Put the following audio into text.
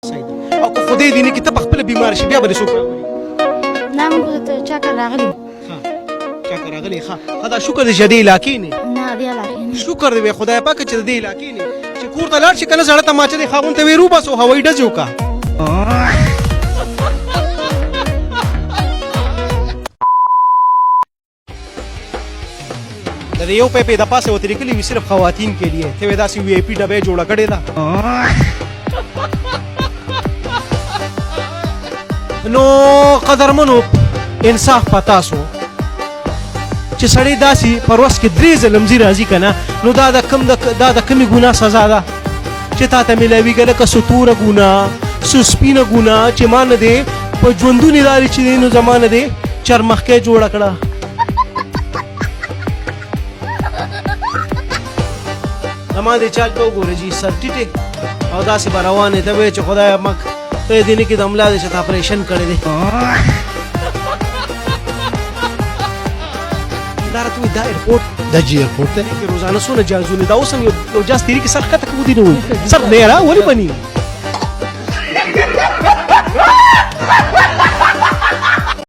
او که خدای دې نه کړي ته په خپله بیمار شي بیا به دې څوک راولي؟ نه موږ ته چکر راغلی چکر راغلی ښه دا شکر دی چې د دې علاقې نه نه دې علاقې نه شکر دی خدای پاکه چې د دې علاقې نه چې کور ته لاړ شي که نه زړه تماچه دی خاوند ته ویې روباسو هوایي ډزې وکړه د دې یو پیپې د پاسه ورته لیکلي وي صرف خواتین کے لیے ته یې داسې وي آی پي ډبې جوړه کړې ده نو قدرمنو انصاف پتا سو چې سړی داسې پر ورځ کې 3 ځله مزي راځي که نه نو دا د کمې ګناه سزا ده چې تا ته میلاویږي لکه څه توره ګناه څه سپینه ګناه چې ما نه دی په ژوندون یې داري چې دی نو زما نه دی چرمخکۍ جوړه کړه زما دې چال ته وګوره جي سر ټیټې او داسې به روانې ته وایې چې خدایه مک ته یې دې نه کړي د ملا دی چې تا اپریشن کړی دی دا راته وایي دا ایرپورټ دا جی ایرپورټ دی روزانه څونه جازونه دا اوس هم یو جاز تیري کې سر ښکته کوو دي نه وایي سر نه یاره ولې بني